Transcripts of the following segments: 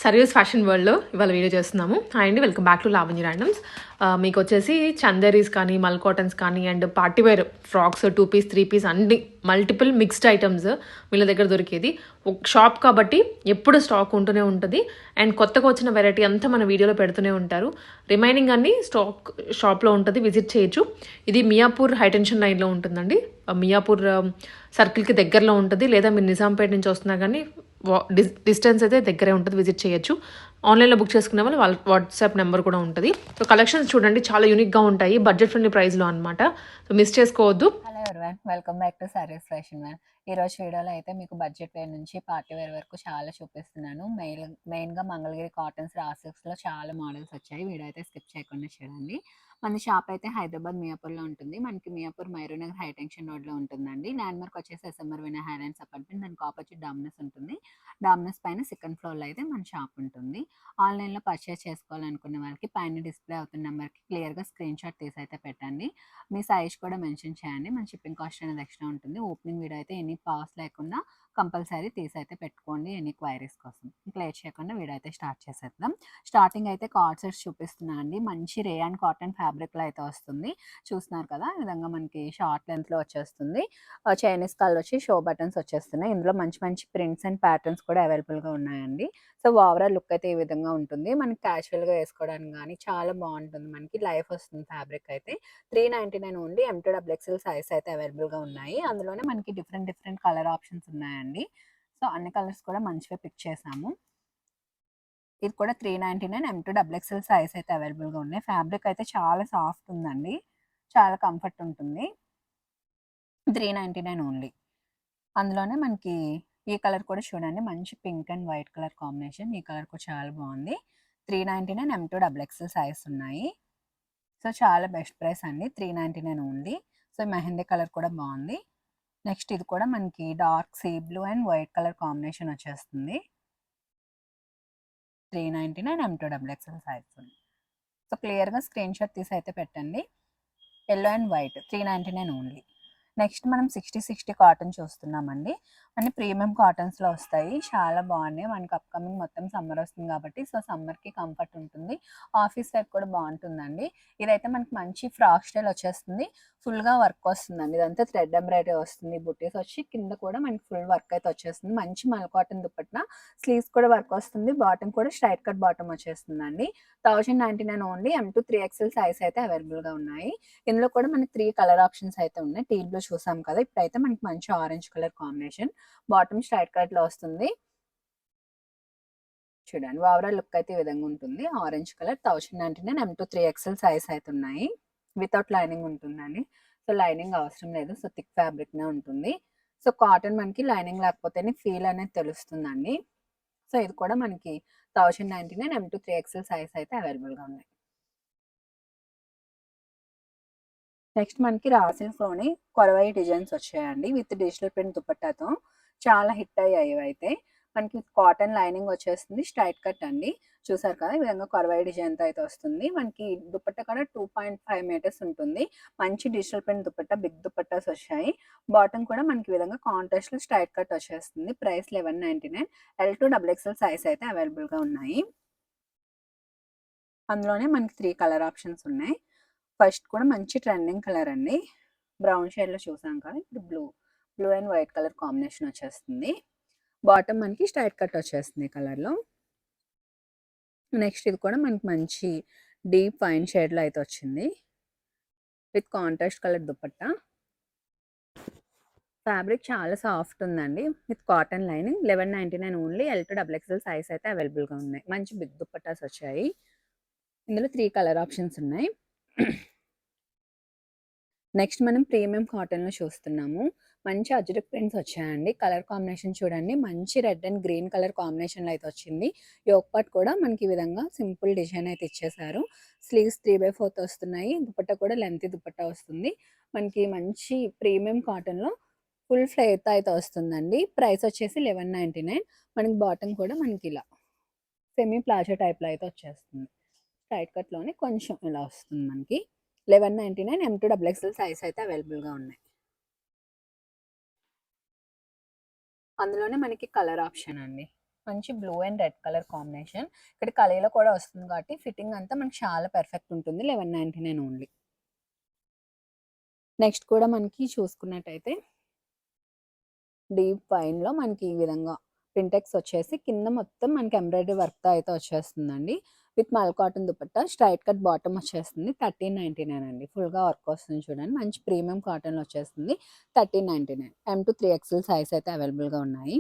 Service fashion వరల్డ్లో ఇవాళ video చేస్తున్నాము. హాయ్ అండి, welcome back to Lavanya randoms. మీకు వచ్చేసి చందేరీస్ కానీ మల్ కాటన్స్ కానీ and party wear frocks 2 piece 3 piece అన్ని మల్టిపుల్ మిక్స్డ్ ఐటమ్స్ వీళ్ళ దగ్గర దొరికేది. ఒక షాప్ కాబట్టి ఎప్పుడు స్టాక్ ఉంటూనే ఉంటుంది అండ్ కొత్తగా వచ్చిన వెరైటీ అంతా మన వీడియోలో పెడుతూనే ఉంటారు. రిమైనింగ్ అన్ని స్టాక్ షాప్లో ఉంటుంది, విజిట్ చేయొచ్చు. ఇది మియాపూర్ హైటెన్షన్ లైన్లో ఉంటుందండి. మియాపూర్ సర్కిల్కి దగ్గరలో ఉంటుంది. లేదా మీరు నిజాంపేట నుంచి వస్తున్నా కానీ డిస్టెన్స్ అయితే దగ్గరే ఉంటుంది, విజిట్ చేయొచ్చు. ఆన్లైన్లో బుక్ చేసుకునే వాళ్ళు వాట్సాప్ నెంబర్ కూడా ఉంటుంది. సో కలెక్షన్స్ చూడండి, చాలా యూనిక్గా ఉంటాయి, బడ్జెట్ ఫ్రెండ్లీ ప్రైస్లో అనమాట. సో మిస్ చేసుకోవద్దు. Hello everyone, welcome back to service fashion man. ఈరోజు వీడియోలో అయితే మీకు బడ్జెట్ వేర్ నుంచి పార్టీ వేర్ వరకు చాలా చూపిస్తున్నాను. మెయిన్గా మంగళగిరి కాటన్స్ రాసిక్స్లో చాలా మోడల్స్ వచ్చాయి. వీడియో అయితే స్కిప్ చేయకుండా చూడండి. మన షాప్ అయితే హైదరాబాద్ మియాపూర్లో ఉంటుంది. మనకి మియాపూర్ మైరూనగర్ హైటెన్షన్ రోడ్లో ఉంటుందండి. ల్యాండ్ మార్క్ వచ్చేసి ఎస్ఎంఆర్ వినయ్ హైలాండ్స్ అపార్ట్మెంట్, దానికి ఆపోజిట్ డామినస్ ఉంటుంది. డామినస్ పైన సెకండ్ ఫ్లోర్లో అయితే మన షాప్ ఉంటుంది. ఆన్లైన్లో పర్చేస్ చేసుకోవాలనుకునే వాళ్ళకి పైన డిస్ప్లే అవుతున్న నెంబర్కి క్లియర్గా స్క్రీన్ షాట్ తీసి అయితే పెట్టండి. మీ సైజ్ కూడా మెన్షన్ చేయండి. మన షిప్పింగ్ కాస్ట్ అనేది ఎక్స్ట్రా ఉంటుంది. ఓపెనింగ్ వీడియో అయితే ఎనీ పాస్ లేకుండా కంపల్సరీ తీసి అయితే పెట్టుకోండి ఎనీ క్వైరీస్ కోసం. ఇంకా లేట్ చేయకుండా వీడియో అయితే స్టార్ట్ చేసేద్దాం. స్టార్టింగ్ అయితే కార్డ్ సెట్స్ చూపిస్తున్నాను అండి. మంచి రేయాన్ కాటన్ ఫ్యాబ్రిక్లో అయితే వస్తుంది. చూస్తున్నారు కదా, ఈ విధంగా మనకి షార్ట్ లెంత్లో వచ్చేస్తుంది. చైనీస్ కలర్ వచ్చి షో బటన్స్ వచ్చేస్తున్నాయి. ఇందులో మంచి మంచి ప్రింట్స్ అండ్ ప్యాటర్న్స్ కూడా అవైలబుల్గా ఉన్నాయండి. సో ఓవరాల్ లుక్ అయితే ఈ విధంగా ఉంటుంది. మనకి క్యాజువల్గా వేసుకోవడానికి కానీ చాలా బాగుంటుంది. మనకి లైఫ్ వస్తుంది ఫ్యాబ్రిక్ అయితే. 399 ఓన్లీ. M2XXL సైజ్ అయితే అవైలబుల్గా ఉన్నాయి. అందులోనే మనకి డిఫరెంట్ కలర్ ఆప్షన్స్ ఉన్నాయండి. సో అన్ని కలర్స్ కూడా మంచిగా పిక్ చేసాము. ఇది కూడా 399 M2XXL సైజ్ అయితే అవైలబుల్గా ఉన్నాయి. ఫ్యాబ్రిక్ అయితే చాలా సాఫ్ట్ ఉందండి, చాలా కంఫర్ట్ ఉంటుంది. 399 ఓన్లీ. అందులోనే మనకి ఈ కలర్ కూడా చూడండి, మంచి pink and white colour combination. ఈ కలర్ కూడా చాలా బాగుంది. 399 M2XXL సైజ్ ఉన్నాయి. సో చాలా బెస్ట్ ప్రైస్ అండి, 399 ఓన్లీ. సో మెహందీ కలర్ కూడా బాగుంది. నెక్స్ట్ ఇది కూడా మనకి dark sea blue and white colour combination వచ్చేస్తుంది. 399 M2XXL సైజ్ ఉంది. సో క్లియర్గా స్క్రీన్ షాట్ తీసి అయితే పెట్టండి. Yellow and white 399 only. Next మనం 60 కాటన్ చూస్తున్నామండి. అన్ని ప్రీమియం కాటన్స్లో వస్తాయి, చాలా బాగున్నాయి. మనకి అప్కమింగ్ మొత్తం సమ్మర్ వస్తుంది కాబట్టి సో సమ్మర్కి కంఫర్ట్ ఉంటుంది. ఆఫీస్ వేర్ కూడా బాగుంటుందండి. ఇదైతే మనకి మంచి ఫ్రాక్ స్టైల్ వచ్చేస్తుంది. ఫుల్గా వర్క్ వస్తుందండి. ఇదంతా థ్రెడ్ ఎంబ్రాయిడరీ వస్తుంది. బుట్టీస్ వచ్చి కింద కూడా మనకి ఫుల్ వర్క్ అయితే వచ్చేస్తుంది. మంచి మల్ కాటన్ దుపట్టా, స్లీవ్స్ కూడా వర్క్ వస్తుంది. బాటమ్ కూడా స్ట్రైట్ కట్ బాటమ్ వచ్చేస్తుందండి. 1099 ఓన్లీ. M2 3XL సైజ్ అయితే అవైలబుల్గా ఉన్నాయి. ఇందులో కూడా మనకి 3 కలర్ ఆప్షన్స్ అయితే ఉన్నాయి. టీ బ్లూ చూసాం కదా, ఇప్పుడైతే మనకి మంచి orange colour combination. Bottom straight cut లో వస్తుంది. చూడండి ఓవరాల్ లుక్ అయితే ఈ విధంగా ఉంటుంది. Orange colour 1099 M2 3XL size అయితే ఉన్నాయి. వితౌట్ లైనింగ్ ఉంటుందండి. సో లైనింగ్ అవసరం లేదు. సో థిక్ ఫ్యాబ్రిక్ నే ఉంటుంది. సో కాటన్ మనకి లైనింగ్ లేకపోతేనే ఫీల్ అనేది తెలుస్తుందండి. సో ఇది కూడా మనకి 1099 M2 3XL సైజ్ అయితే అవైలబుల్గా ఉన్నాయి. నెక్స్ట్ మనకి రాసిల్స్లోని కొరవై డిజైన్స్ వచ్చాయండి విత్ డిజిటల్ ప్రింట్ దుపట్టాతో. చాలా హిట్ అయ్యాయి అయితే. మనకి కాటన్ లైనింగ్ వచ్చేస్తుంది, స్ట్రైట్ కట్ అండి. చూసారు కదా, ఈ విధంగా కొరవై డిజైన్తో అయితే వస్తుంది. మనకి దుపట్టా కూడా 2.5 మీటర్స్ ఉంటుంది. మంచి digital print dupatta, big dupattas వచ్చాయి. బాటమ్ కూడా మనకి ఈ విధంగా కాంట్రాస్ట్లో స్ట్రైట్ కట్ వచ్చేస్తుంది. ప్రైస్ 1199. L2XXL సైజ్ అయితే అవైలబుల్గా ఉన్నాయి. అందులోనే మనకి 3 కలర్ ఆప్షన్స్ ఉన్నాయి. ఫస్ట్ కూడా మంచి ట్రెండింగ్ కలర్ అండి. బ్రౌన్ షేడ్లో చూసాం కదా, ఇప్పుడు blue and white colour combination వచ్చేస్తుంది. బాటమ్ మనకి స్ట్రైట్ కట్ వచ్చేస్తుంది కలర్లో. నెక్స్ట్ ఇది కూడా మనకి మంచి డీప్ ఫైన్ షేడ్లో అయితే వచ్చింది with contrast colour dupatta. Fabric చాలా సాఫ్ట్ ఉందండి with cotton lining. 1199 only. L2XXL size అయితే అవైలబుల్గా ఉన్నాయి. మంచి బిగ్ దుపట్టాస్ వచ్చాయి. ఇందులో 3 కలర్ ఆప్షన్స్ ఉన్నాయి. నెక్స్ట్ మనం ప్రీమియం కాటన్లో చూస్తున్నాము. మంచి అజ్రక్ ప్రింట్స్ వచ్చాయండి. కలర్ కాంబినేషన్ చూడండి, మంచి రెడ్ అండ్ గ్రీన్ కలర్ కాంబినేషన్లో అయితే వచ్చింది. యోక్ పార్ట్ కూడా మనకి ఈ విధంగా సింపుల్ డిజైన్ అయితే ఇచ్చేసారు. స్లీవ్స్ 3/4 వస్తున్నాయి. దుపట్టా కూడా లెంతీ దుపట్టా వస్తుంది. మనకి మంచి ప్రీమియం కాటన్లో ఫుల్ ఫ్లేర్తో అయితే వస్తుందండి. ప్రైస్ వచ్చేసి 1199. మనకి బాటమ్ కూడా మనకి ఇలా సెమీ ప్లాజో టైప్లో అయితే వచ్చేస్తుంది. స్ట్రైట్ కట్లోనే కొంచెం ఇలా వస్తుంది మనకి. 1199 M2XXL సైజ్ అయితే అవైలబుల్గా ఉన్నాయి. అందులోనే మనకి కలర్ ఆప్షన్ అండి. మంచి blue and red colour combination. ఇక్కడ కలీలో కూడా వస్తుంది కాబట్టి ఫిట్టింగ్ అంతా మనకి చాలా పర్ఫెక్ట్ ఉంటుంది. 1199 ఓన్లీ. నెక్స్ట్ కూడా మనకి చూసుకున్నట్టయితే డీప్ వైన్‌లో మనకి ఈ విధంగా పింటెక్స్ వచ్చేసి కింద మొత్తం మనకి ఎంబ్రాయిడరీ వర్క్‌తో అయితే వచ్చేస్తుందండి. విత్ మల్ cotton dupatta straight cut bottom వచ్చేస్తుంది. 1399 అండి. ఫుల్‌గా వర్క్ వస్తుంది చూడండి. మంచి ప్రీమియం కాటన్‌లో వచ్చేస్తుంది. 1399 M-3XL సైజ్ అయితే అవైలబుల్‌గా ఉన్నాయి.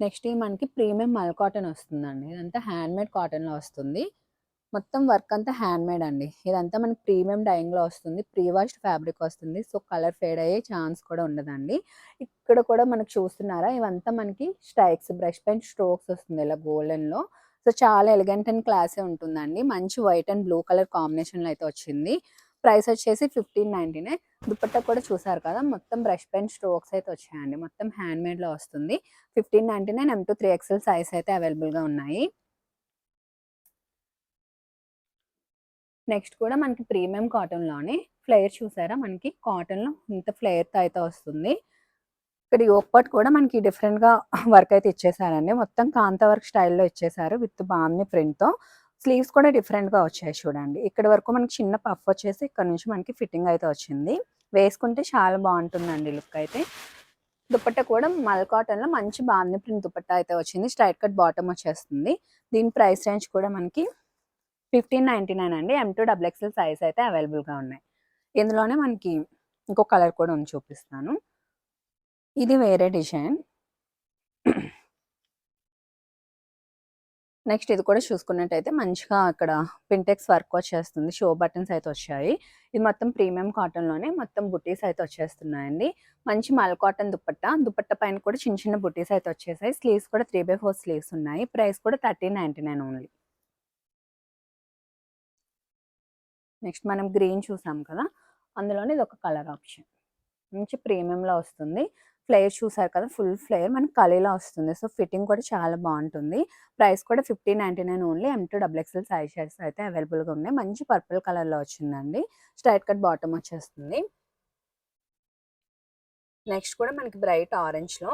నెక్స్ట్ ఇది మనకి ప్రీమియం మల్ కాటన్ వస్తుందండి. ఇదంతా హ్యాండ్‌మేడ్ కాటన్‌లో వస్తుంది. మొత్తం వర్క్ అంతా హ్యాండ్‌మేడ్ అండి. ఇదంతా మనకి ప్రీమియం డైయింగ్‌లో వస్తుంది. ప్రీ వాష్డ్ ఫ్యాబ్రిక్ వస్తుంది. సో, కలర్ ఫేడ్ అయ్యే ఛాన్స్ కూడా ఉండదండి. ఇక్కడ కూడా మనకు చూస్తున్నారా? ఇవంతా మనకి స్ట్రైక్స్ బ్రష్ పెయింట్ స్ట్రోక్స్ వస్తుంది ఇలా గోల్డెన్‌లో. సో, చాలా ఎలిగెంట్ అండ్ క్లాసీ ఉంటుందండి. మంచి వైట్ అండ్ బ్లూ కలర్ కాంబినేషన్‌లో అయితే వచ్చింది. ప్రైస్ వచ్చేసి 1599. దుపట్టా కూడా చూసారు కదా! మొత్తం బ్రష్ పెయింట్ స్ట్రోక్స్ అయితే వచ్చాయండి. మొత్తం హ్యాండ్‌మేడ్‌లో వస్తుంది. 1599 M-3XL సైజ్ అయితే అవైలబుల్‌గా ఉన్నాయి. నెక్స్ట్ కూడా మనకి ప్రీమియం కాటన్‌లోనే ఫ్లేర్ చూసారా? మనకి కాటన్‌లో ఇంత ఫ్లేర్‌తో అయితే వస్తుంది. ఇక్కడ యోక్ పార్ట్ కూడా మనకి డిఫరెంట్‌గా వర్క్ అయితే ఇచ్చేసారండి. మొత్తం కాంతా వర్క్ స్టైల్‌లో ఇచ్చేసారు విత్ బాందిని ప్రింట్‌తో. స్లీవ్స్ కూడా డిఫరెంట్‌గా వచ్చాయి చూడండి. ఇక్కడి వరకు మనకి చిన్న పఫ్ వచ్చేసి ఇక్కడ నుంచి మనకి ఫిట్టింగ్ అయితే వచ్చింది. వేసుకుంటే చాలా బాగుంటుందండి లుక్ అయితే. దుపట్టా కూడా మల్ కాటన్‌లో మంచి బాందిని ప్రింట్ దుపట్టా అయితే వచ్చింది. స్ట్రైట్ కట్ బాటమ్ వచ్చేస్తుంది. దీని ప్రైస్ రేంజ్ కూడా మనకి 1599 అండి. M-2XXL సైజ్ అయితే అవైలబుల్‌గా ఉన్నాయి. ఇందులోనే మనకి ఇంకో కలర్ కూడా ఉంది చూపిస్తాను. ఇది వేరే డిజైన్. నెక్స్ట్ ఇది కూడా చూసుకున్నట్టయితే మంచిగా అక్కడ పింటెక్స్ వర్క్ వచ్చేస్తుంది. షో బటన్స్ అయితే వచ్చాయి. ఇది మొత్తం ప్రీమియం కాటన్‌లోనే మొత్తం బుటీస్ అయితే వచ్చేస్తున్నాయండి. మంచి మల్ కాటన్ దుపట్టా. దుపట్టా పైన కూడా చిన్న చిన్న బుటీస్ అయితే వచ్చేసాయి. స్లీవ్స్ కూడా 3/4 స్లీవ్స్ ఉన్నాయి. ప్రైస్ కూడా 1399 ఓన్లీ. నెక్స్ట్ మనం గ్రీన్ చూసాం కదా! అందులోనే ఇదొక కలర్ ఆప్షన్. మంచి ప్రీమియంలో వస్తుంది. ఫ్లేర్ చూసారు కదా! ఫుల్ ఫ్లేర్ మనకి కలీలో వస్తుంది. సో, ఫిట్టింగ్ కూడా చాలా బాగుంటుంది. ప్రైస్ కూడా 1599 ఓన్లీ. M-2XXL సైజెస్ అయితే అవైలబుల్‌గా ఉన్నాయి. మంచి పర్పుల్ కలర్‌లో వచ్చిందండి. స్ట్రైట్ కట్ బాటమ్ వచ్చేస్తుంది. నెక్స్ట్ కూడా మనకి బ్రైట్ ఆరెంజ్‌లో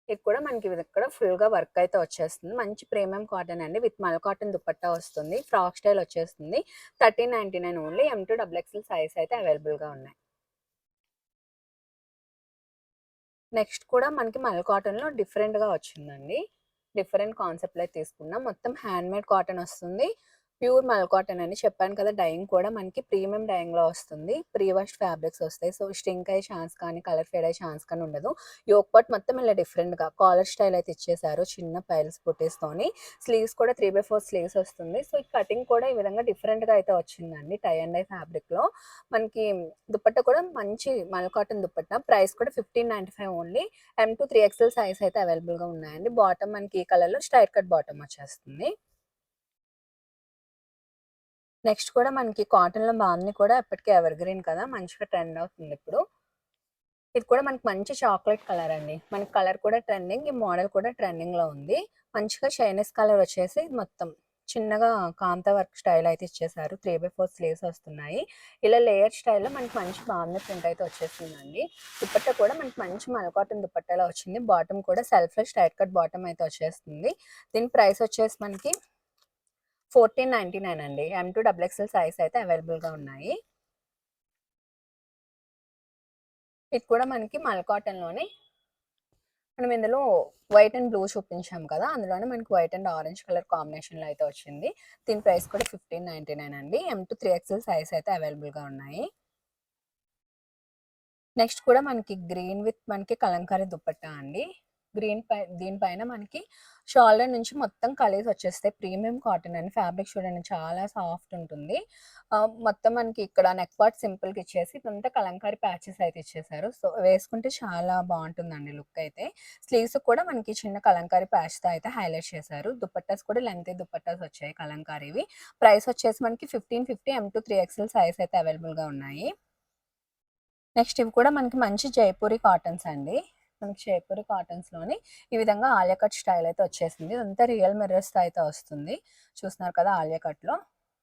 ఇది కూడా మనకి ఇక్కడ ఫుల్‌గా వర్క్ అయితే వచ్చేస్తుంది. మంచి ప్రీమియం కాటన్ అండి. విత్ మల్ కాటన్ దుపట్టా వస్తుంది. ఫ్రాక్ స్టైల్ వచ్చేస్తుంది. 1399 ఓన్లీ. M-2XXL సైజ్ అయితే అవైలబుల్‌గా ఉన్నాయి. నెక్స్ట్ కూడా మనకి మల్ కాటన్‌లో డిఫరెంట్‌గా వచ్చిందండి. డిఫరెంట్ కాన్సెప్ట్‌లో అయితే తీసుకున్నాం. మొత్తం హ్యాండ్‌మేడ్ కాటన్ వస్తుంది. ప్యూర్ మల్ కాటన్ అని చెప్పాను కదా! డైయింగ్ కూడా మనకి ప్రీమియం డైయింగ్‌లో వస్తుంది. ప్రీ వాష్డ్ ఫ్యాబ్రిక్స్ వస్తాయి. సో, స్ట్రింక్ అయ్యే ఛాన్స్ కానీ, కలర్ ఫేడ్ అయ్యే ఛాన్స్ కానీ ఉండదు. యోక్ పార్ట్ మొత్తం ఇలా డిఫరెంట్‌గా కాలర్ స్టైల్ అయితే ఇచ్చేసారు. చిన్న పైల్స్ బుటీస్‌తోని. స్లీవ్స్ కూడా 3/4 స్లీవ్స్ వస్తుంది. సో, ఈ కటింగ్ కూడా ఈ విధంగా డిఫరెంట్‌గా అయితే వచ్చిందండి. టై అండ్ డై ఫ్యాబ్రిక్‌లో. మనకి దుపట్టా కూడా మంచి మల్ కాటన్ దుపట్టా. ప్రైస్ కూడా 1595 ఓన్లీ. M-2-3XL సైజ్ అయితే అవైలబుల్‌గా ఉన్నాయండి. బాటమ్ మనకి ఈ కలర్‌లో స్ట్రైట్ కట్ బాటమ్ వచ్చేస్తుంది. నెక్స్ట్ కూడా మనకి కాటన్‌లో బాందిని కూడా ఎప్పటికి ఎవర్ గ్రీన్ కదా! మంచిగా ట్రెండ్ అవుతుంది ఇప్పుడు. ఇది కూడా మనకి మంచి చాక్లెట్ కలర్ అండి. మనకి కలర్ కూడా ట్రెండింగ్. ఈ మోడల్ కూడా ట్రెండింగ్‌లో ఉంది. మంచిగా షైనీస్ కలర్ వచ్చేసి మొత్తం చిన్నగా కాంతా వర్క్ స్టైల్ అయితే ఇచ్చేసారు. 3/4 స్లీవ్స్ వస్తున్నాయి. ఇలా లేయర్ స్టైల్‌లో మనకి మంచి బాందిని ప్రింట్ అయితే వచ్చేసిందండి. దుపట్టా కూడా మనకి మంచి మల్ కాటన్ దుపట్టాలో వచ్చింది. బాటమ్ కూడా సెల్ఫ్‌లో స్ట్రైట్ కట్ బాటమ్ అయితే వచ్చేస్తుంది. దీని ప్రైస్ వచ్చేసి మనకి 1499 అండి. M-2XXL సైజ్ అయితే అవైలబుల్‌గా ఉన్నాయి. ఇది కూడా మనకి మల్ కాటన్‌లోనే మనం ఇందులో వైట్ అండ్ బ్లూ చూపించాం కదా! అందులోనే మనకి వైట్ అండ్ ఆరెంజ్ కలర్ కాంబినేషన్‌లో అయితే వచ్చింది. దీని ప్రైస్ కూడా 1599 అండి. M-2-3XL సైజ్ అయితే అవైలబుల్‌గా ఉన్నాయి. నెక్స్ట్ కూడా మనకి గ్రీన్ విత్ మనకి కలంకారీ దుపట్టా అండి. దీనిపైన మనకి షోల్డర్ నుంచి మొత్తం కలీస్ వచ్చేస్తాయి. ప్రీమియం కాటన్ అండి. ఫ్యాబ్రిక్ చూడండి చాలా సాఫ్ట్ ఉంటుంది. మొత్తం మనకి ఇక్కడ నెక్ పార్ట్ సింపుల్‌గా ఇచ్చేసి ఇదంతా కలంకారీ ప్యాచెస్ అయితే ఇచ్చేసారు. సో, వేసుకుంటే చాలా బాగుంటుందండి లుక్ అయితే. స్లీవ్స్ కూడా మనకి చిన్న కలంకారీ ప్యాచ్‌తో అయితే హైలైట్ చేశారు. దుపట్టాస్ కూడా లెంగ్తీ దుపట్టాస్ వచ్చాయి కలంకారీవి. ప్రైస్ వచ్చేసి మనకి 1550 M-2-3XL సైజ్ అయితే అవైలబుల్‌గా ఉన్నాయి. నెక్స్ట్ ఇవి కూడా మనకి మంచి జైపూరి కాటన్స్ అండి. మనకి జైపూరి కాటన్స్‌లోని ఈ విధంగా ఆలియా కట్ స్టైల్ అయితే వచ్చేసింది. ఇదంతా రియల్ మిర్రర్స్‌తో అయితే వస్తుంది. చూస్తున్నారు కదా ఆలియా కట్‌లో.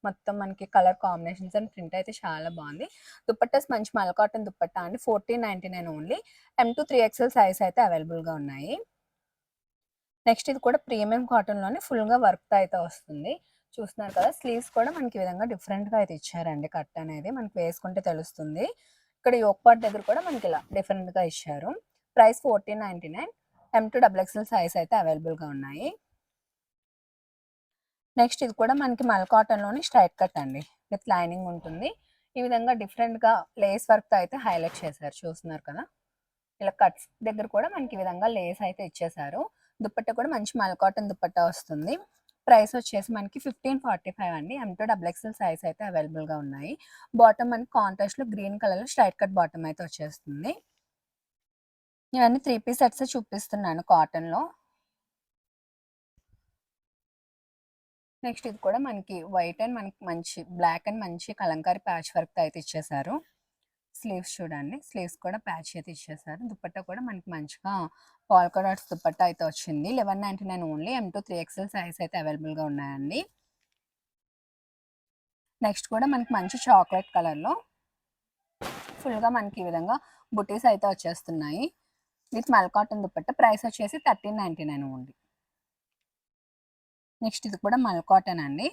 మొత్తం మనకి కలర్ కాంబినేషన్స్ అండ్ ప్రింట్ అయితే చాలా బాగుంది. దుపట్టాస్ మంచి మల్ కాటన్ దుపట్టా అండి. 1499 ఓన్లీ. M2 3XL సైజ్ అయితే అవైలబుల్గా ఉన్నాయి. నెక్స్ట్ ఇది కూడా ప్రీమియం కాటన్లోనే ఫుల్గా వర్క్ అయితే వస్తుంది. చూస్తున్నారు కదా, స్లీవ్స్ కూడా మనకి ఈ విధంగా డిఫరెంట్గా అయితే ఇచ్చారండి. కట్ అనేది మనకి వేసుకుంటే తెలుస్తుంది. ఇక్కడ యోక్ పార్ట్ దగ్గర కూడా మనకి ఇలా డిఫరెంట్గా ఇచ్చారు. ప్రైస్ 1499. M2 XXL సైజ్ అయితే అవైలబుల్గా ఉన్నాయి. నెక్స్ట్ ఇది కూడా మనకి మల్ కాటన్లోని స్ట్రైట్ కట్ అండి, విత్ లైనింగ్ ఉంటుంది. ఈ విధంగా డిఫరెంట్గా లేస్ వర్క్తో అయితే హైలైట్ చేశారు. చూస్తున్నారు కదా, ఇలా కట్స్ దగ్గర కూడా మనకి ఈ విధంగా లేస్ అయితే ఇచ్చేసారు. దుపట్టా కూడా మంచి మల్ కాటన్ దుపట్టా వస్తుంది. ప్రైస్ వచ్చేసి మనకి 1545 అండి. M2 XXL సైజ్ అయితే అవైలబుల్గా ఉన్నాయి. బాటమ్ మనకి కాంట్రాస్ట్లో గ్రీన్ కలర్లో స్ట్రైట్ కట్ బాటమ్ అయితే వచ్చేస్తుంది. ఇవన్నీ 3 పీస్ సెట్స్ చూపిస్తున్నాను కాటన్లో. నెక్స్ట్ ఇది కూడా మనకి వైట్ అండ్ మనకి మంచి బ్లాక్ అండ్ మంచి కలంకారీ ప్యాచ్ వర్క్ అయితే ఇచ్చేసారు. స్లీవ్స్ చూడండి, స్లీవ్స్ కూడా ప్యాచ్ అయితే ఇచ్చేసారు. దుపట్టా కూడా మనకి మంచిగా పాల్కా డాట్స్ దుపట్టా అయితే వచ్చింది. 1199 ఓన్లీ. M2 3XL సైజ్ అయితే అవైలబుల్గా ఉన్నాయండి. నెక్స్ట్ కూడా మనకి మంచి చాక్లెట్ కలర్లో ఫుల్గా మనకి ఈ విధంగా బుటీస్ అయితే వచ్చేస్తున్నాయి విత్ మల్ కాటన్ దుపట్టా. ప్రైస్ వచ్చేసి 1399 ఓన్లీ. నెక్స్ట్ ఇది కూడా మల్ కాటన్ అండి.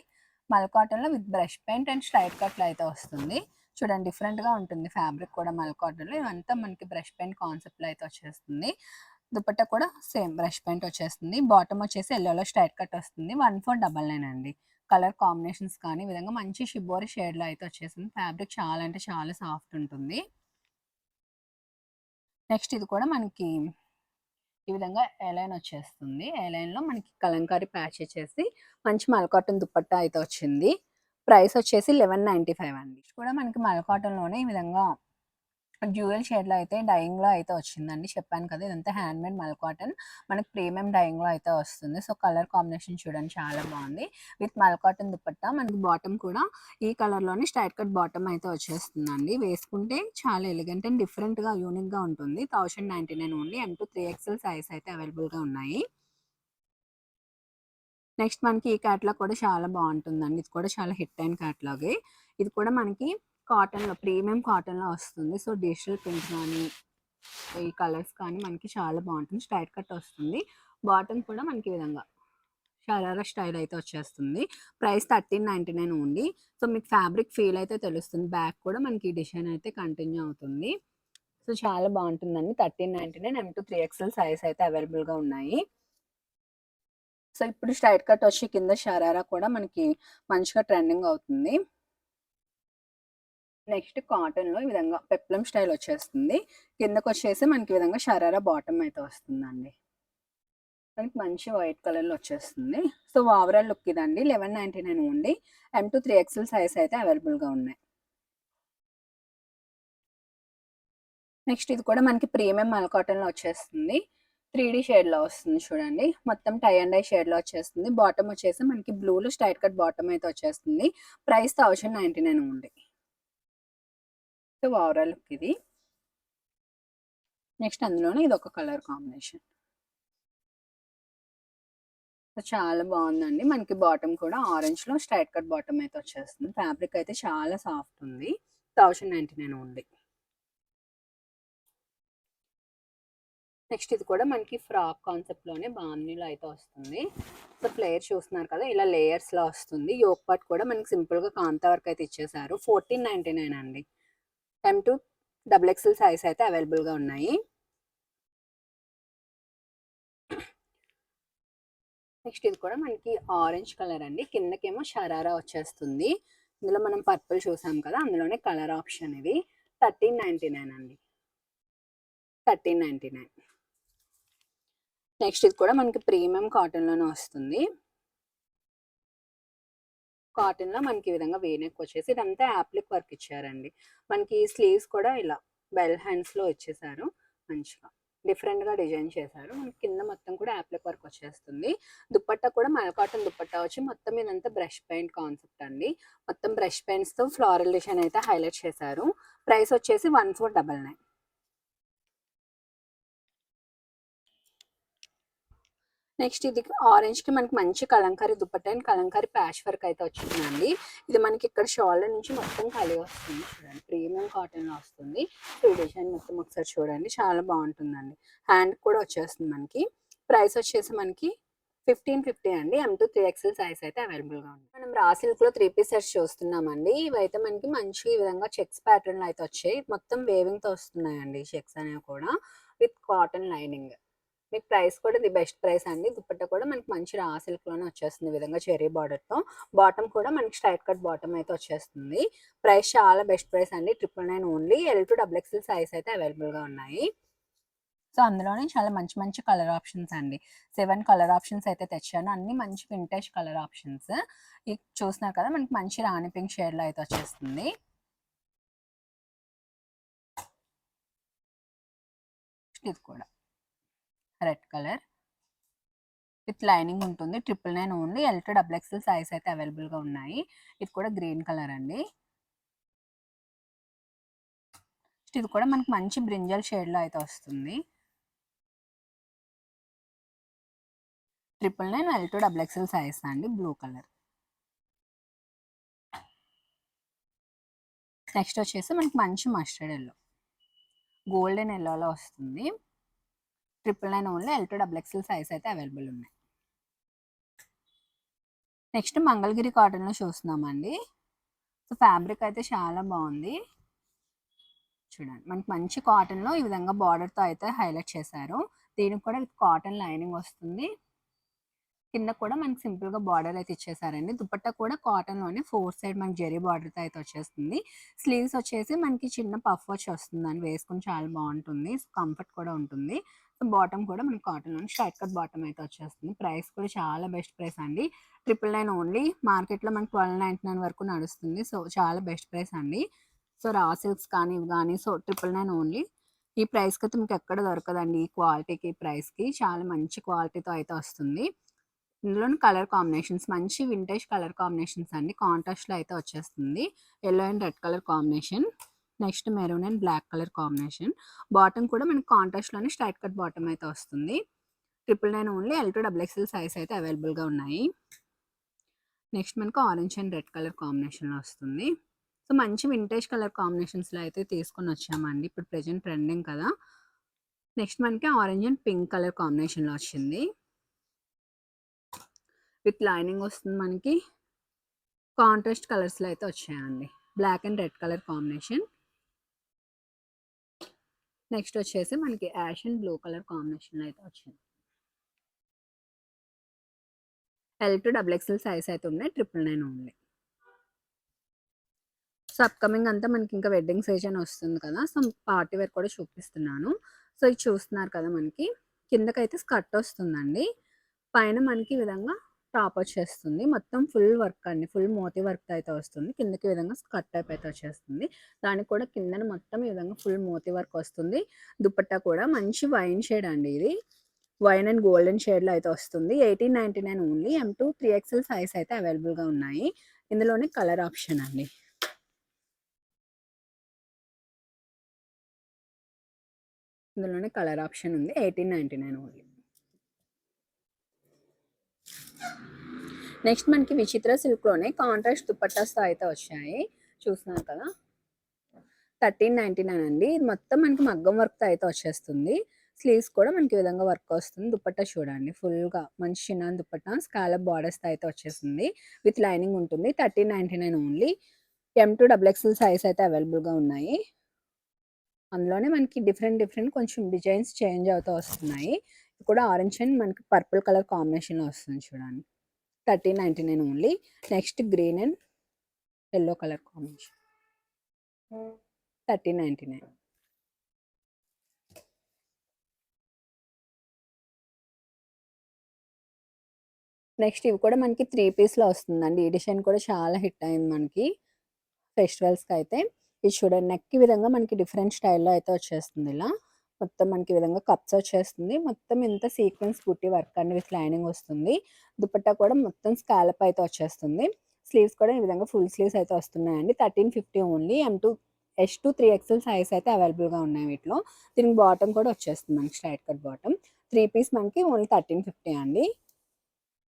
మల్ కాటన్లో with brush paint and straight కట్లు అయితే వస్తుంది. చూడండి, డిఫరెంట్గా ఉంటుంది ఫ్యాబ్రిక్ కూడా మల్ కాటన్లో. ఇవంతా మనకి బ్రష్ పెయింట్ కాన్సెప్ట్లో అయితే వచ్చేస్తుంది. దుపట్టా కూడా సేమ్ బ్రష్ పెయింట్ వచ్చేస్తుంది. బాటమ్ వచ్చేసి ఎల్లోలో స్ట్రైట్ కట్ వస్తుంది. 1499 అండి. కలర్ కాంబినేషన్స్ కానీ ఈ విధంగా మంచి షిబోరి షేడ్లో అయితే వచ్చేసింది. ఫ్యాబ్రిక్ చాలా అంటే చాలా సాఫ్ట్ ఉంటుంది. నెక్స్ట్ ఇది కూడా మనకి ఈ విధంగా ఎలైన్ వచ్చేస్తుంది. ఎలైన్లో మనకి కలంకారీ ప్యాచ్ వచ్చేసి మంచి మల్ కాటన్ దుపట్టా అయితే వచ్చింది. ప్రైస్ వచ్చేసి 1195 అండి. కూడా మనకి మల్ కాటన్లోనే ఈ విధంగా డ్యూయల్ షేడ్లో అయితే డైయింగ్లో అయితే వచ్చిందండి. చెప్పాను కదా, ఇదంతా హ్యాండ్మేడ్ మల్ కాటన్, మనకి ప్రీమియం డైయింగ్లో అయితే వస్తుంది. సో కలర్ కాంబినేషన్ చూడండి చాలా బాగుంది. విత్ మల్ కాటన్ దుపట్టా మనకి బాటమ్ కూడా ఈ కలర్లోనే స్ట్రైట్ కట్ బాటమ్ అయితే వచ్చేస్తుందండి. వేసుకుంటే చాలా ఎలిగెంట్ అండ్ డిఫరెంట్గా యూనిక్గా ఉంటుంది. 1099 ఓన్లీ. M2 3XL సైజ్ అయితే అవైలబుల్గా ఉన్నాయి. నెక్స్ట్ మనకి ఈ క్యాట్లాగ్ కూడా చాలా బాగుంటుందండి. ఇది కూడా చాలా హిట్ అయిన క్యాట్లాగే. ఇది కూడా మనకి కాటన్లో ప్రీమియం కాటన్లో వస్తుంది. సో డిజిటల్ ప్రింట్ కానీ ఈ కలర్స్ కానీ మనకి చాలా బాగుంటుంది. స్ట్రైట్ కట్ వస్తుంది. బాటమ్ కూడా మనకి ఈ విధంగా షరారా స్టైల్ అయితే వచ్చేస్తుంది. Price 1399 only. సో మీకు ఫ్యాబ్రిక్ ఫీల్ అయితే తెలుస్తుంది. బ్యాక్ కూడా మనకి డిజైన్ అయితే కంటిన్యూ అవుతుంది. సో చాలా బాగుంటుందండి. 1399. M2 3XL సైజ్ అయితే అవైలబుల్గా ఉన్నాయి. సో ఇప్పుడు స్ట్రైట్ కట్ వచ్చి కింద షరారా కూడా మనకి మంచిగా ట్రెండింగ్ అవుతుంది. నెక్స్ట్ కాటన్లో ఈ విధంగా పెప్లం స్టైల్ వచ్చేస్తుంది. కిందకు వచ్చేసి మనకి ఈ విధంగా షరారా బాటమ్ అయితే వస్తుందండి. మనకి మంచి వైట్ కలర్లో వచ్చేస్తుంది. సో ఓవరాల్ లుక్ ఇదండి. 1199 ఓన్లీ. M2 3XL సైజ్ అయితే అవైలబుల్గా ఉన్నాయి. నెక్స్ట్ ఇది కూడా మనకి ప్రీమియం మల్ కాటన్లో వచ్చేస్తుంది. 3D షేడ్లో వస్తుంది చూడండి. మొత్తం టై అండ్ డై షేడ్లో వచ్చేస్తుంది. బాటమ్ వచ్చేసి మనకి బ్లూలో స్ట్రైట్ కట్ బాటమ్ అయితే వచ్చేస్తుంది. Price 1099 only. So overall look ఇది. నెక్స్ట్ అందులోనే ఇది ఒక కలర్ కాంబినేషన్. చాలా బాగుందండి. మనకి బాటమ్ కూడా ఆరెంజ్లో స్ట్రైట్ కట్ బాటమ్ అయితే వచ్చేస్తుంది. ఫ్యాబ్రిక్ అయితే చాలా సాఫ్ట్ ఉంది. 1099 ఓన్లీ. నెక్స్ట్ ఇది కూడా మనకి ఫ్రాక్ కాన్సెప్ట్లోనే బాందీలో అయితే వస్తుంది. సో ఫ్లేయర్ చూస్తున్నారు కదా, ఇలా లేయర్స్లో వస్తుంది. యోక్ పార్ట్ కూడా మనకి సింపుల్గా కాంతా వర్క్ అయితే ఇచ్చేసారు. 1499 అండి. M2 XXL సైజ్ అయితే అవైలబుల్గా ఉన్నాయి. నెక్స్ట్ ఇది కూడా మనకి ఆరెంజ్ కలర్ అండి. కిందకేమో షరారా వచ్చేస్తుంది. ఇందులో మనం పర్పుల్ చూసాం కదా, అందులోనే కలర్ ఆప్షన్ ఇది. 1399 అండి. 1399. నెక్స్ట్ ఇది కూడా మనకి ప్రీమియం కాటన్లోనే వస్తుంది. కాటన్లో మనకి ఈ విధంగా వేనెక్ వచ్చేసి ఇదంతా యాప్లిక్ వర్క్ ఇచ్చారండి. మనకి స్లీవ్స్ కూడా ఇలా బెల్ హ్యాండ్స్లో వచ్చేసారు. మంచిగా డిఫరెంట్గా డిజైన్ చేశారు. మనకి కింద మొత్తం కూడా యాప్లిక్ వర్క్ వచ్చేస్తుంది. దుపట్టా కూడా మల్ కాటన్ దుపట్టా వచ్చి మొత్తం ఇదంతా బ్రష్ పెయింట్ కాన్సెప్ట్ అండి. మొత్తం బ్రష్ పెయింట్స్తో ఫ్లోరల్ డిజైన్ అయితే హైలైట్ చేశారు. ప్రైస్ వచ్చేసి 1499. నెక్స్ట్ ఇది ఆరెంజ్కి మనకి మంచి Kalamkari dupatta and Kalamkari patch work అయితే వచ్చిందండి. ఇది మనకి ఇక్కడ షోల్డర్ నుంచి మొత్తం కలిగి వస్తుంది. చూడండి ప్రీమియం కాటన్లో వస్తుంది. ఈ డిజైన్ మొత్తం ఒకసారి చూడండి, చాలా బాగుంటుందండి. హ్యాండ్ కూడా వచ్చేస్తుంది మనకి. ప్రైస్ వచ్చేసి మనకి 1550 అండి. M2 3XL సైజ్ అయితే అవైలబుల్గా ఉంది. మనం రా సిల్క్లో 3 పీస్ సెట్స్ చూస్తున్నామండి. ఇవైతే మనకి మంచి ఈ విధంగా చెక్స్ ప్యాటర్న్ అయితే వచ్చాయి. మొత్తం వేవింగ్తో వస్తున్నాయండి చెక్స్ అనేవి కూడా, విత్ కాటన్ లైనింగ్. మీకు ప్రైస్ కూడా ఇది బెస్ట్ ప్రైస్ అండి. దుపట్టా కూడా మనకి మంచి రా సిల్క్లోనే వచ్చేస్తుంది ఈ విధంగా చెరీ బార్డర్తో. బాటమ్ కూడా మనకి స్ట్రైట్ కట్ బాటమ్ అయితే వచ్చేస్తుంది. ప్రైస్ చాలా బెస్ట్ ప్రైస్ అండి. 999 ఓన్లీ. L2 XXL సైజ్ అయితే అవైలబుల్గా ఉన్నాయి. సో అందులోనే చాలా మంచి మంచి కలర్ ఆప్షన్స్ అండి. 7 కలర్ ఆప్షన్స్ అయితే తెచ్చాను. అన్ని మంచి వింటేజ్ కలర్ ఆప్షన్స్. ఇది చూస్తున్నారు కదా, మనకి మంచి రాణి పింక్ షేడ్లో అయితే వచ్చేస్తుంది. ఇది కూడా రెడ్ కలర్ విత్ లైనింగ్ ఉంటుంది. 999 ఓన్లీ. L2 XXL సైజ్ అయితే అవైలబుల్గా ఉన్నాయి. ఇది కూడా గ్రీన్ కలర్ అండి. ఇది కూడా మనకి మంచి బ్రింజల్ షేడ్లో అయితే వస్తుంది. 999 L2 XXL సైజ్ అండి. Blue colour. నెక్స్ట్ వచ్చేసి మనకి మంచి మస్టర్డ్ ఎల్లో, గోల్డెన్ ఎల్లోలో వస్తుంది. 999 ఓన్లీ. L2 XXL సైజ్ అయితే అవైలబుల్ ఉన్నాయి. నెక్స్ట్ మంగళగిరి కాటన్లో చూస్తున్నామండి. సో ఫ్యాబ్రిక్ అయితే చాలా బాగుంది. చూడండి మనకి మంచి కాటన్లో ఈ విధంగా బార్డర్తో అయితే హైలైట్ చేశారు. దీనికి కూడా విత్ కాటన్ లైనింగ్ వస్తుంది. కింద కూడా మనకి సింపుల్గా బార్డర్ అయితే ఇచ్చేసారండి. దుపట్టా కూడా కాటన్లోనే 4 సైడ్ మనకి జెరీ బార్డర్తో అయితే వచ్చేస్తుంది. స్లీవ్స్ వచ్చేసి మనకి చిన్న పఫ్ వచ్చి వస్తుందండి. వేసుకుని చాలా బాగుంటుంది. కంఫర్ట్ కూడా ఉంటుంది. సో బాటమ్ కూడా మనకి కాటన్లోనే స్ట్రైట్ కట్ బాటమ్ అయితే వచ్చేస్తుంది. ప్రైస్ కూడా చాలా బెస్ట్ ప్రైస్ అండి. 999 ఓన్లీ. మార్కెట్లో మనకి 1299 వరకు నడుస్తుంది. సో చాలా బెస్ట్ ప్రైస్ అండి. సో రా సిల్క్స్ కానీ ఇవి కానీ సో 999 ఓన్లీ. ఈ ప్రైస్కి అయితే మీకు ఎక్కడ దొరకదండి. ఈ క్వాలిటీకి ప్రైస్కి చాలా మంచి క్వాలిటీతో అయితే వస్తుంది. ఇందులోని కలర్ కాంబినేషన్స్ మంచి వింటేజ్ కలర్ కాంబినేషన్స్ అండి. కాంట్రాస్ట్లో అయితే వచ్చేస్తుంది. Yellow and red colour combination. Next maroon and black colour combination. Bottom కూడా మనకి కాంట్రాస్ట్లోనే స్ట్రైట్ కట్ బాటమ్ అయితే వస్తుంది. 999 ఓన్లీ. L2 XXL సైజ్ అయితే అవైలబుల్గా ఉన్నాయి. నెక్స్ట్ మనకు ఆరెంజ్ అండ్ రెడ్ కలర్ కాంబినేషన్లో వస్తుంది. సో మంచి వింటేజ్ కలర్ కాంబినేషన్స్లో అయితే తీసుకొని వచ్చామండి. ఇప్పుడు ప్రెజెంట్ ట్రెండింగ్ కదా. నెక్స్ట్ మనకి ఆరెంజ్ అండ్ పింక్ కలర్ కాంబినేషన్లో వచ్చింది. విత్ లైనింగ్ వస్తుంది. మనకి కాంట్రాస్ట్ కలర్స్లో అయితే వచ్చాయండి. Black and red colour combination. Next వచ్చేసి మనకి యాష్ అండ్ బ్లూ కలర్ కాంబినేషన్లో అయితే వచ్చింది. L2 XXL సైజ్ అయితే ఉన్నాయి. 999 ఓన్లీ. సో అప్కమింగ్ అంతా మనకి ఇంకా వెడ్డింగ్ సీజన్ వస్తుంది కదా. సో పార్టీ వేర్ కూడా చూపిస్తున్నాను. సో ఇది చూస్తున్నారు కదా, మనకి కిందకైతే స్కర్ట్ వస్తుందండి. పైన మనకి ఈ విధంగా టాప్ వచ్చేస్తుంది. మొత్తం ఫుల్ వర్క్ అండి. ఫుల్ మోతీ వర్క్ అయితే వస్తుంది. కిందకి ఈ విధంగా స్కర్ట్ టైప్ అయితే వచ్చేస్తుంది. దానికి కూడా కిందన మొత్తం ఈ విధంగా ఫుల్ మోతీ వర్క్ వస్తుంది. దుపట్టా కూడా మంచి వైన్ షేడ్ అండి. ఇది వైన్ అండ్ గోల్డెన్ షేడ్లో అయితే వస్తుంది. 1899 ఓన్లీ. M2 3XL సైజ్ అయితే అవైలబుల్గా ఉన్నాయి. ఇందులోనే కలర్ ఆప్షన్ అండి. ఇందులోనే కలర్ ఆప్షన్ ఉంది. 1899 ఓన్లీ. నెక్స్ట్ మనకి విచిత్ర సిల్క్లోనే కాంట్రాస్ట్ దుపట్టాస్తో అయితే వచ్చాయి. చూస్తున్నారు కదా, 1399 అండి. ఇది మొత్తం మనకి మగ్గం వర్క్తో అయితే వచ్చేస్తుంది. స్లీవ్స్ కూడా మనకి ఈ విధంగా వర్క్ వస్తుంది. దుపట్టా చూడండి ఫుల్గా మంచి చిన్న దుపట్టా స్కాలప్ బార్డర్స్తో అయితే వచ్చేస్తుంది. విత్ లైనింగ్ ఉంటుంది. 1399 ఓన్లీ. M2 XXL సైజ్ అయితే అవైలబుల్గా ఉన్నాయి. అందులోనే మనకి డిఫరెంట్ కొంచెం డిజైన్స్ చేంజ్ అవుతూ వస్తున్నాయి. ఇది కూడా ఆరెంజ్ అండ్ మనకి పర్పుల్ కలర్ కాంబినేషన్లో వస్తుంది. చూడండి 1399 only. Next green and yellow colour combination. 1399. Next ఇవి కూడా మనకి 3 పీస్లో వస్తుందండి. ఈ డిజైన్ కూడా చాలా హిట్ అయింది మనకి ఫెస్టివల్స్కి అయితే. ఇది చూడండి నెక్ ఈ విధంగా మనకి డిఫరెంట్ స్టైల్లో అయితే వచ్చేస్తుంది. ఇలా మొత్తం మనకి ఈ విధంగా కప్స్ వచ్చేస్తుంది. మొత్తం ఇంత సీక్వెన్స్ బుట్టి వర్క్ అండి విత్ లైనింగ్ వస్తుంది. దుపట్టా కూడా మొత్తం స్కాలప్ అయితే వచ్చేస్తుంది. స్లీవ్స్ కూడా ఈ విధంగా ఫుల్ స్లీవ్స్ అయితే వస్తున్నాయండి. 1350 ఓన్లీ. S2 3XL సైజ్ అయితే అవైలబుల్గా ఉన్నాయి వీటిలో. దీనికి బాటమ్ కూడా వచ్చేస్తుంది మనకి స్ట్రైట్ కట్ బాటమ్. 3 పీస్ మనకి ఓన్లీ 1350 అండి.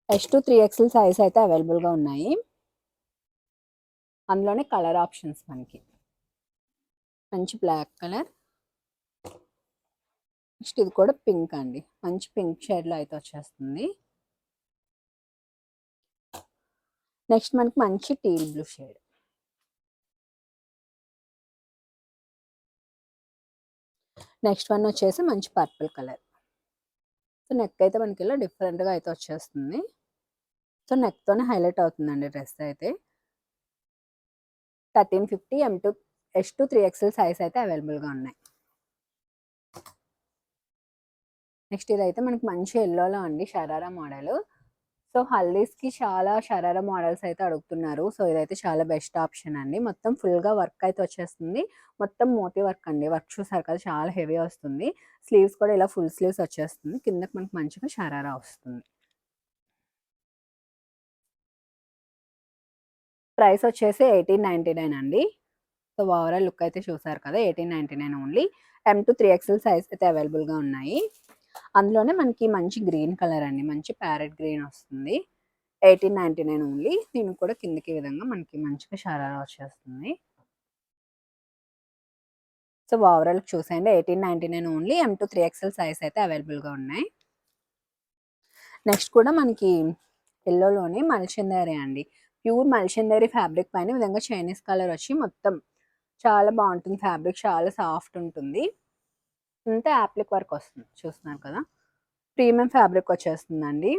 S2 3XL సైజ్ అయితే అవైలబుల్గా ఉన్నాయి. అందులోనే కలర్ ఆప్షన్స్ మనకి మంచి బ్లాక్ కలర్, నెక్స్ట్ ఇది కూడా పింక్ అండి, మంచి పింక్ షేడ్లో అయితే వచ్చేస్తుంది. నెక్స్ట్ మనకి మంచి teal blue shade, next one వచ్చేసి మంచి పర్పుల్ కలర్. సో నెక్ అయితే మనకి ఇలా డిఫరెంట్గా అయితే వచ్చేస్తుంది. సో నెక్తోనే హైలైట్ అవుతుందండి డ్రెస్ అయితే. 1350 M2 S2 3XL సైజ్ అయితే అవైలబుల్గా ఉన్నాయి. నెక్స్ట్ ఇదైతే మనకి మంచి ఎల్లోలో అండి, షరారా మోడల్. సో హల్దీస్కి చాలా షరారా మోడల్స్ అయితే అడుగుతున్నారు. సో ఇదైతే చాలా బెస్ట్ ఆప్షన్ అండి. మొత్తం ఫుల్గా వర్క్ అయితే వచ్చేస్తుంది. మొత్తం మోతీ వర్క్ అండి, వర్క్ చూసారు కదా చాలా హెవీ వస్తుంది. స్లీవ్స్ కూడా ఇలా ఫుల్ స్లీవ్స్ వచ్చేస్తుంది. కిందకి మనకి మంచిగా షరారా వస్తుంది. ప్రైస్ వచ్చేసి 1899 అండి. సో ఓవరాల్ లుక్ అయితే చూసారు కదా, 1899 ఓన్లీ. M2 3XL సైజ్ అయితే అవైలబుల్గా ఉన్నాయి. అందులోనే మనకి మంచి గ్రీన్ కలర్ అండి, మంచి ప్యారెట్ గ్రీన్ వస్తుంది. 1899 ఓన్లీ. దీనికి కూడా కిందకి విధంగా మనకి మంచిగా షరారా వచ్చేస్తుంది. సో ఓవరాల్ చూసేయండి, 1899 ఓన్లీ. M2 3XL సైజ్ అయితే అవైలబుల్గా ఉన్నాయి. నెక్స్ట్ కూడా మనకి ఎల్లోలోనే మల్చందరి అండి, ప్యూర్ మల్చందరి ఫ్యాబ్రిక్ పైన విధంగా చైనీస్ కలర్ వచ్చి మొత్తం చాలా బాగుంటుంది. ఫ్యాబ్రిక్ చాలా సాఫ్ట్ ఉంటుంది. అంతా యాప్లిక్ వర్క్ వస్తుంది, చూస్తున్నారు కదా, ప్రీమియం ఫ్యాబ్రిక్ వచ్చేస్తుందండి.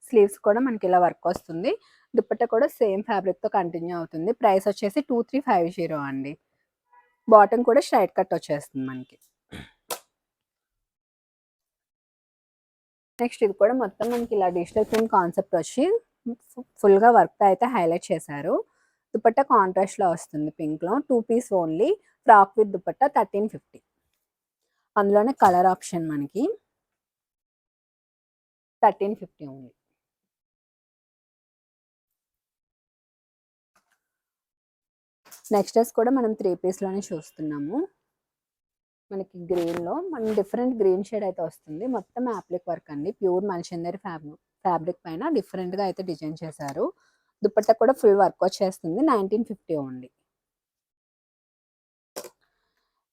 స్లీవ్స్ కూడా మనకి ఇలా వర్క్ వస్తుంది. దుపట్టా కూడా సేమ్ ఫ్యాబ్రిక్తో కంటిన్యూ అవుతుంది. ప్రైస్ వచ్చేసి 2350 అండి. బాటమ్ కూడా స్ట్రైట్ కట్ వచ్చేస్తుంది మనకి. నెక్స్ట్ ఇది కూడా మొత్తం మనకి ఇలా డిజిటల్ ప్రింట్ కాన్సెప్ట్ వచ్చి ఫుల్గా వర్క్ అయితే హైలైట్ చేశారు. దుపట్టా కాంట్రాస్ట్లో వస్తుంది పింక్లో. 2 piece only, frock with dupatta 1350. అందులోనే కలర్ ఆప్షన్ మనకి 1350 ఓన్లీ. నెక్స్ట్ డ్రెస్ కూడా మనం 3 పీస్లోనే చూస్తున్నాము. మనకి గ్రీన్లో మనం డిఫరెంట్ గ్రీన్ షేడ్ అయితే వస్తుంది. మొత్తం యాప్లిక్ వర్క్ అండి, ప్యూర్ మల్చందరి ఫ్యాబ్రిక్ పైన డిఫరెంట్గా అయితే డిజైన్ చేశారు. దుపట్టా కూడా ఫుల్ వర్క్ వచ్చేస్తుంది. 1950 ఓన్లీ.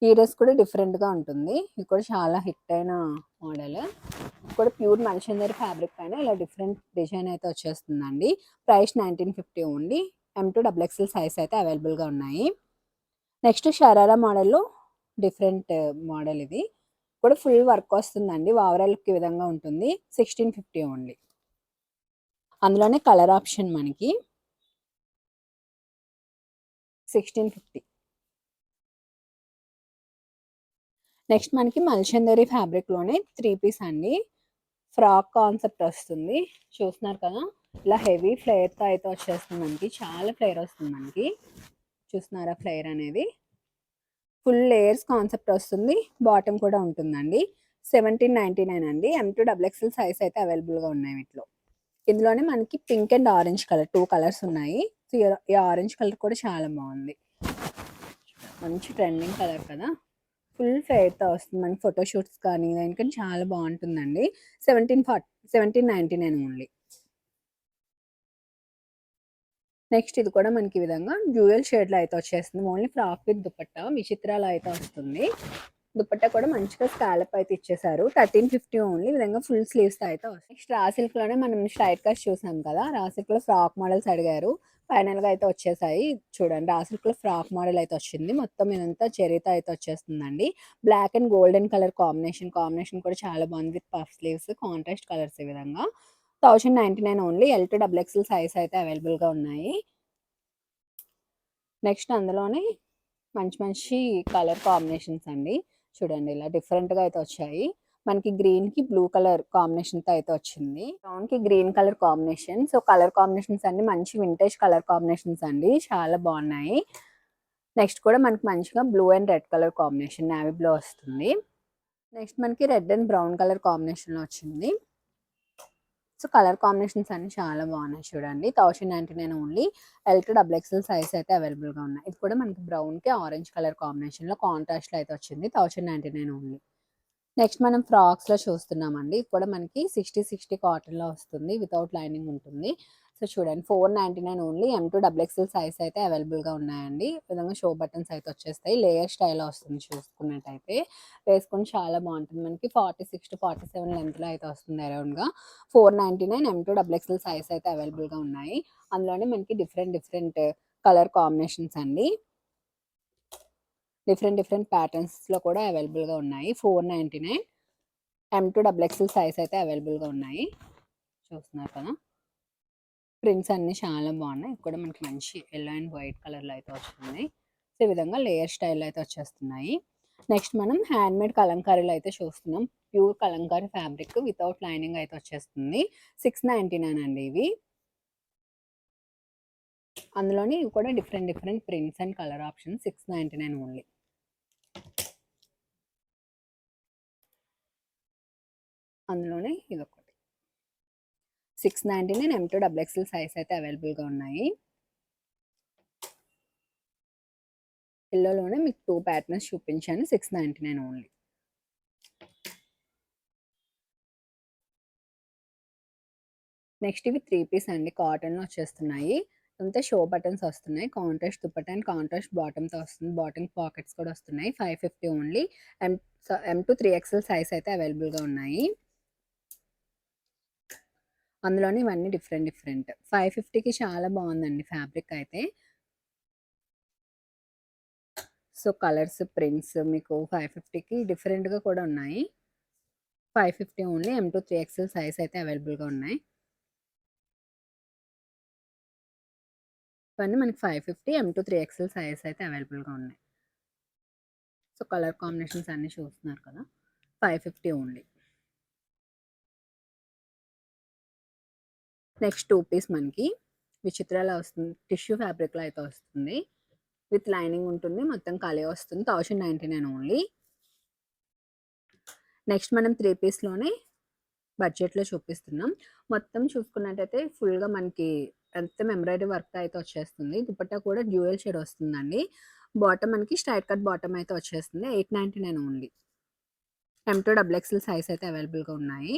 ఈ డ్రెస్ కూడా డిఫరెంట్గా ఉంటుంది. ఇది కూడా చాలా హిట్ అయిన మోడల్. కూడా ప్యూర్ మల్చందరి ఫ్యాబ్రిక్ పైన ఇలా డిఫరెంట్ డిజైన్ అయితే వచ్చేస్తుందండి. Price 1950 only. M2 XXL size అయితే అవైలబుల్గా ఉన్నాయి. నెక్స్ట్ షరారా మోడల్లో డిఫరెంట్ మోడల్, ఇది కూడా ఫుల్ వర్క్ వస్తుందండి. ఓవరాల్ లుక్ ఈ విధంగా ఉంటుంది. 1650 ఓన్లీ. అందులోనే కలర్ ఆప్షన్ మనకి 1650. నెక్స్ట్ మనకి మల్చందరి ఫ్యాబ్రిక్లోనే 3 పీస్ అండి, ఫ్రాక్ కాన్సెప్ట్ వస్తుంది. చూస్తున్నారు కదా, ఇలా హెవీ ఫ్లేర్తో అయితే వచ్చేస్తుంది మనకి. చాలా ఫ్లేర్ వస్తుంది మనకి, చూస్తున్నారా ఫ్లేర్ అనేది. ఫుల్ లేయర్స్ కాన్సెప్ట్ వస్తుంది. బాటమ్ కూడా ఉంటుందండి. 1799 అండి. M2 XXL సైజ్ అయితే అవైలబుల్గా ఉన్నాయి వీటిలో. ఇందులోనే మనకి pink and orange colour 2 colours ఉన్నాయి. సో ఈ ఆరెంజ్ కలర్ కూడా చాలా బాగుంది, మంచి ట్రెండింగ్ కలర్ కదా. ఫుల్ ఫేర్తో వస్తుంది మనకి ఫోటోషూట్స్ కానీ దానికని చాలా బాగుంటుందండి. 1799 ఓన్లీ. నెక్స్ట్ ఇది కూడా మనకి ఈ విధంగా డ్యూయల్ షేడ్లో అయితే వచ్చేస్తుంది. ఓన్లీ ఫ్రాక్ విత్ దుపట్టా విచిత్రాలు అయితే వస్తుంది. దుపట్టా కూడా మంచిగా స్కాలప్ అయితే ఇచ్చేసారు. 1350 ఓన్లీ. ఈ విధంగా ఫుల్ స్లీవ్స్ అయితే వస్తాయి. నెక్స్ట్ రా సిల్క్లోనే మనం స్ట్రైట్ కట్స్ చూసాం కదా, రా సిల్క్లో ఫ్రాక్ మోడల్స్ అడిగారు. ఫైనల్గా అయితే వచ్చేసాయి. చూడండి, రా సిల్క్లో ఫ్రాక్ మోడల్ అయితే వచ్చింది. మొత్తం ఇదంతా చెరీతో అయితే వచ్చేస్తుందండి. Black and golden colour combination కూడా చాలా బాగుంది. With puff sleeves, contrast colours ఈ విధంగా. 1099 ఓన్లీ. L2 XXL సైజ్ అయితే అవైలబుల్గా ఉన్నాయి. నెక్స్ట్ అందులోనే మంచి మంచి కలర్ కాంబినేషన్స్ అండి. చూడండి, ఇలా డిఫరెంట్గా అయితే వచ్చాయి. మనకి గ్రీన్కి బ్లూ కలర్ కాంబినేషన్తో అయితే వచ్చింది. బ్రౌన్కి green colour combination. So colour combinations అన్ని మంచి వింటేజ్ కలర్ కాంబినేషన్స్ అండి, చాలా బాగున్నాయి. నెక్స్ట్ కూడా మనకి మంచిగా blue and red colour combination, navy blue వస్తుంది. నెక్స్ట్ మనకి రెడ్ అండ్ బ్రౌన్ కలర్ కాంబినేషన్లో వచ్చింది. సో కలర్ కాంబినేషన్స్ అన్ని చాలా బాగున్నాయి. చూడండి, 1099 ఓన్లీ. L2 XXL సైజ్ అయితే అవైలబుల్గా ఉన్నాయి. ఇది కూడా మనకి బ్రౌన్కి ఆరెంజ్ కలర్ కాంబినేషన్లో కాంట్రాస్ట్లో అయితే వచ్చింది. 1099 ఓన్లీ. నెక్స్ట్ మనం ఫ్రాక్స్‌లో చూస్తున్నామండి. ఇది కూడా మనకి 60 కాటన్‌లో వస్తుంది. వితౌట్ లైనింగ్ ఉంటుంది. సో, చూడండి 499 only. M2 double XL size అయితే అవైలబుల్‌గా ఉన్నాయండి. ఈ విధంగా షో బటన్స్ అయితే వచ్చేస్తాయి. లేయర్ స్టైల్‌లో వస్తుంది చూసుకున్నట్టయితే. వేసుకొని చాలా బాగుంటుంది. మనకి 46-47 లెంగ్త్‌లో అయితే వస్తుంది అరౌండ్‌గా. 499 M2 డబుల్ ఎక్స్ఎల్ సైజ్ అయితే అవైలబుల్‌గా ఉన్నాయి. అందులోనే మనకి డిఫరెంట్ కలర్ కాంబినేషన్స్ అండి. డిఫరెంట్ ప్యాటర్న్స్‌లో కూడా అవైలబుల్‌గా ఉన్నాయి. 499 M2 డబుల్ ఎక్స్ఎల్ సైజ్ అయితే అవైలబుల్‌గా ఉన్నాయి. చూస్తున్నారు కదా! ప్రింట్స్ అన్నీ చాలా బాగున్నాయి. ఇది కూడా మనకి మంచి యెల్లో అండ్ వైట్ కలర్‌లో అయితే వస్తుంది. సో, ఈ విధంగా లేయర్ స్టైల్‌లో అయితే వచ్చేస్తున్నాయి. నెక్స్ట్ మనం హ్యాండ్‌మేడ్ కలంకారీలో అయితే చూస్తున్నాం. Pure Kalamkari fabric without lining అయితే వచ్చేస్తుంది. 699 అండి ఇవి. అందులోని ఇవి కూడా different prints and colour options. 699 only. అందులోనే ఇదొకటి. 699 M2 డబుల్ ఎక్స్ఎల్ సైజ్ అయితే అవైలబుల్‌గా ఉన్నాయి. యెల్లోలోనే మీకు 2 ప్యాటర్న్స్ చూపించాను. 699 ఓన్లీ. నెక్స్ట్ ఇవి 3 పీస్ అండి. కాటన్‌లో వచ్చేస్తున్నాయి. అంతా షో బటన్స్ వస్తున్నాయి. కాంట్రాస్ట్ దుపట్టా అండ్ కాంట్రాస్ట్ బాటమ్‌తో వస్తుంది. బాటమ్ పాకెట్స్ కూడా వస్తున్నాయి. 550 ఓన్లీ. ఎం M2 3XL సైజ్ అయితే అవైలబుల్‌గా ఉన్నాయి. అందులోనే ఇవన్నీ డిఫరెంట్. 550కి చాలా బాగుందండి ఫ్యాబ్రిక్ అయితే. సో, కలర్స్, ప్రింట్స్ మీకు 550కి డిఫరెంట్‌గా కూడా ఉన్నాయి. 550 ఓన్లీ. M2 3XL సైజ్ అయితే అవైలబుల్‌గా ఉన్నాయి. ఇవన్నీ మనకి 550 M2 3XL సైజ్ అయితే అవైలబుల్‌గా ఉన్నాయి. సో, కలర్ కాంబినేషన్స్ అన్నీ చూస్తున్నారు కదా! 550 ఓన్లీ. నెక్స్ట్ 2 పీస్ మనకి విచిత్రాలో వస్తుంది. టిష్యూ ఫ్యాబ్రిక్‌లో అయితే వస్తుంది. విత్ లైనింగ్ ఉంటుంది. మొత్తం ఖాళీ వస్తుంది. 1099 ఓన్లీ. నెక్స్ట్ మనం 3 పీస్‌లోనే బడ్జెట్‌లో చూపిస్తున్నాం. మొత్తం చూసుకున్నట్టయితే ఫుల్‌గా మనకి మొత్తం ఎంబ్రాయిడరీ వర్క్‌తో అయితే వచ్చేస్తుంది. దుపట్టా కూడా డ్యూయల్ షేడ్ వస్తుందండి. బాటమ్ మనకి స్ట్రైట్ కట్ బాటమ్ అయితే వచ్చేస్తుంది. 899 only. M2 double XL size అయితే అవైలబుల్‌గా ఉన్నాయి.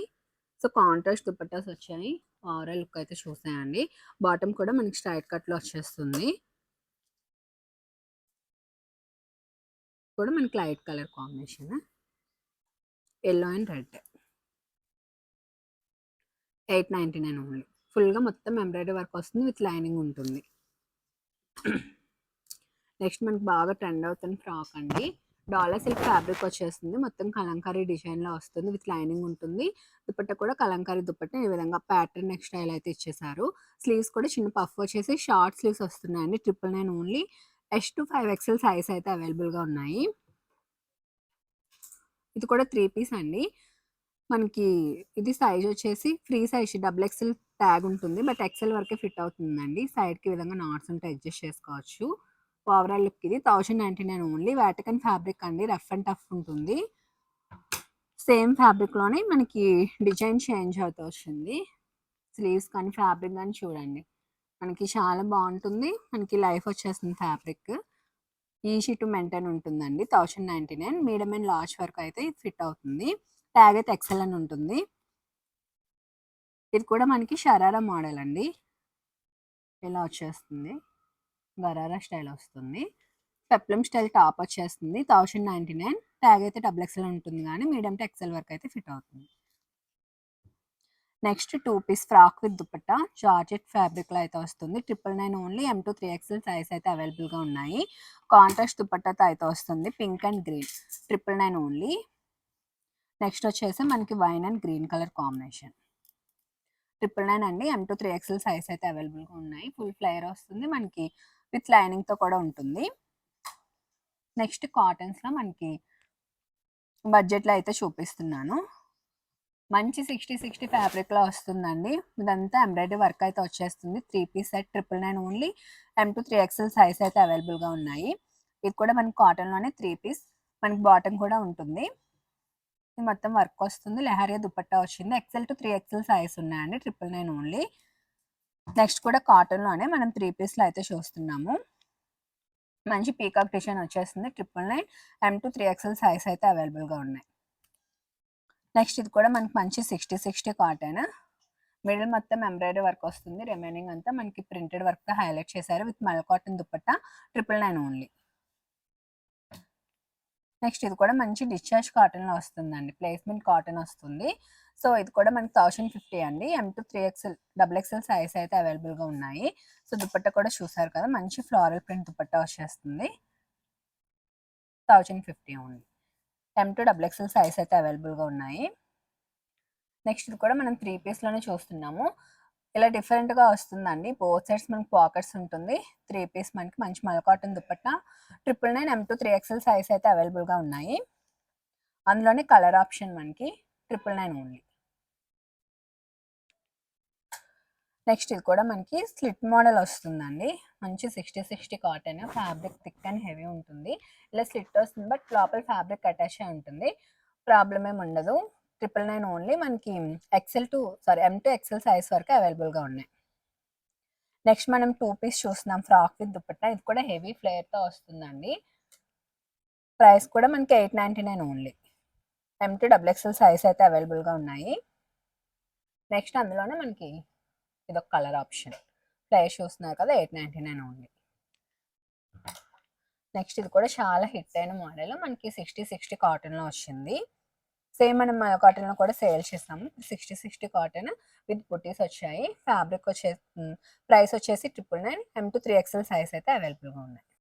సో, కాంట్రాస్ట్ దుపట్టాస్ వచ్చాయి. ఓవరాల్ లుక్ అయితే చూసేయండి. బాటమ్ కూడా మనకి స్ట్రైట్ కట్‌లో వచ్చేస్తుంది. కూడా మనకి light colour combination. Yellow and red. 899 only. ఫుల్‌గా మొత్తం ఎంబ్రాయిడరీ వర్క్ వస్తుంది. విత్ లైనింగ్ ఉంటుంది. నెక్స్ట్ మనకి బాగా ట్రెండ్ అవుతున్న ఫ్రాక్ అండి. డాలర్ సిల్క్ ఫ్యాబ్రిక్ వచ్చేస్తుంది. మొత్తం కలంకారీ డిజైన్‌లో వస్తుంది. విత్ లైనింగ్ ఉంటుంది. దుపట్టా కూడా కలంకారీ దుపట్టా ఈ విధంగా ప్యాటర్న్ నెక్ స్టైల్ అయితే ఇచ్చేసారు. స్లీవ్స్ కూడా చిన్న పఫ్ వచ్చేసి షార్ట్ స్లీవ్స్ వస్తున్నాయండి. 999 only. S to 5XL size అయితే అవైలబుల్‌గా ఉన్నాయి. ఇది కూడా 3 పీస్ అండి. మనకి ఇది సైజ్ వచ్చేసి free size double XL tag ఉంటుంది. బట్ ఎక్స్ఎల్ వరకే ఫిట్ అవుతుందండి. సైడ్‌కి ఈ విధంగా నాట్స్ ఉంటే అడ్జస్ట్ చేసుకోవచ్చు. ఓవరాల్ లుక్ ఇది 1099 ఓన్లీ. వాటికన్ ఫ్యాబ్రిక్ అండి. రఫ్ అండ్ టఫ్ ఉంటుంది. సేమ్ ఫ్యాబ్రిక్‌లోనే మనకి డిజైన్ చేంజ్ అవుతూ వచ్చింది. స్లీవ్స్ కానీ ఫ్యాబ్రిక్ గాని చూడండి. మనకి చాలా బాగుంటుంది. మనకి లైఫ్ వచ్చేస్తుంది ఫ్యాబ్రిక్. ఈజీ టు మెయింటైన్ ఉంటుందండి. 1099 మీడియం అండ్ లార్జ్ వరకు అయితే ఇది ఫిట్ అవుతుంది. ట్యాగ్ అయితే ఎక్సెల్ అని ఉంటుంది. ఇది కూడా మనకి షరారా మోడల్ అండి. ఇలా వచ్చేస్తుంది. గరారా స్టైల్ వస్తుంది. పెప్లమ్ స్టైల్ టాప్ వచ్చేస్తుంది. 1099 ట్యాగ్ అయితే డబుల్ ఎక్సెల్ ఉంటుంది కానీ మీడియం టు ఎక్సెల్ వరకు అయితే ఫిట్ అవుతుంది. Next 2 piece frock with dupatta georgette ఫ్యాబ్రిక్‌లో అయితే వస్తుంది. 999 ఓన్లీ. M2 3XL సైజ్ అయితే అవైలబుల్‌గా ఉన్నాయి. కాంట్రాస్ట్ దుపట్టాతో అయితే వస్తుంది. Pink and green 999 only. Next వచ్చేసి మనకి wine and green colour combination. 999 అండి. M2 3XL సైజ్ అయితే అవైలబుల్‌గా ఉన్నాయి. ఫుల్ ఫ్లేయర్ వస్తుంది. మనకి విత్ లైనింగ్‌తో కూడా ఉంటుంది. నెక్స్ట్ కాటన్స్‌లో మనకి బడ్జెట్‌లో అయితే చూపిస్తున్నాను. మంచి 60 ఫ్యాబ్రిక్‌లో వస్తుందండి. ఇదంతా ఎంబ్రాయిడరీ వర్క్ అయితే వచ్చేస్తుంది. 3 piece set 999 only. M2 3XL size అయితే అవైలబుల్‌గా ఉన్నాయి. ఇది కూడా మనకి కాటన్‌లోనే 3 పీస్. మనకి బాటమ్ కూడా ఉంటుంది. ఇది మొత్తం వర్క్ వస్తుంది. లెహరియా దుపట్టా వచ్చింది. XL to 3XL సైజ్ ఉన్నాయండి. 999 ఓన్లీ. నెక్స్ట్ కూడా కాటన్‌లోనే మనం 3 పీస్‌లో అయితే చూస్తున్నాము. మంచి పీకాక్ డిజైన్ వచ్చేస్తుంది. 999 M2 3XL సైజ్ అయితే అవైలబుల్‌గా ఉన్నాయి. నెక్స్ట్ ఇది కూడా మనకి మంచి 60 కాటన్. మిడిల్ మొత్తం ఎంబ్రాయిడరీ వర్క్ వస్తుంది. రిమైనింగ్ అంతా మనకి ప్రింటెడ్ వర్క్తో హైలైట్ చేశారు విత్ మల్ కాటన్ దుపట్టా 999 ఓన్లీ. నెక్స్ట్ ఇది కూడా మంచి డిశ్చార్జ్ కాటన్లో వస్తుందండి. ప్లేస్మెంట్ కాటన్ వస్తుంది. సో ఇది కూడా మనకి 1050 అండి. M2 3XL XXL సైజ్ అయితే అవైలబుల్గా ఉన్నాయి. సో దుపట్టా కూడా చూసారు కదా, మంచి ఫ్లోరల్ ప్రింట్ దుపట్టా వచ్చేస్తుంది. 1050 ఓన్లీ. M2 XXL సైజ్ అయితే అవైలబుల్గా ఉన్నాయి. నెక్స్ట్ ఇది కూడా మనం 3 పీస్లోనే చూస్తున్నాము. ఇలా డిఫరెంట్గా వస్తుందండి. బోత్ సైడ్స్ మనకి పాకెట్స్ ఉంటుంది. 3 పీస్ మనకి మంచి మల్ cotton dupatta 999 M2 3XL size అయితే అవైలబుల్గా ఉన్నాయి. అందులోనే కలర్ ఆప్షన్ మనకి 999 ఓన్లీ. నెక్స్ట్ ఇది కూడా మనకి స్లిట్ మోడల్ వస్తుందండి. మంచి 60 cotton, fabric thick and heavy ఉంటుంది. ఇలా స్లిట్ వస్తుంది బట్ లోపల ఫ్యాబ్రిక్ అటాచ్ అయి ఉంటుంది. ప్రాబ్లం ఏమి ఉండదు. 999 ఓన్లీ. మనకి M2 XL సైజ్ వరకు అవైలబుల్గా ఉన్నాయి. నెక్స్ట్ మనం 2 పీస్ చూస్తున్నాం ఫ్రాక్ విత్ దుపట్టా. ఇది కూడా హెవీ ఫ్లేర్తో వస్తుందండి. ప్రైస్ కూడా మనకి 899 ఓన్లీ. M2 XXL సైజ్ అయితే అవైలబుల్గా ఉన్నాయి. నెక్స్ట్ అందులోనే మనకి ఇదొక కలర్ ఆప్షన్. ప్రైస్ చూస్తున్నారు కదా, 899 ఓన్లీ. నెక్స్ట్ ఇది కూడా చాలా హిట్ అయిన మోడల్. మనకి 60 కాటన్లో వచ్చింది. సేమ్ మనం కాటన్లో కూడా సేల్ చేస్తాము. 60 కాటన్ విత్ బుటీస్ వచ్చాయి. ఫ్యాబ్రిక్ ప్రైస్ వచ్చేసి 999. M2 3XL సైజ్ అయితే అవైలబుల్గా ఉన్నాయి.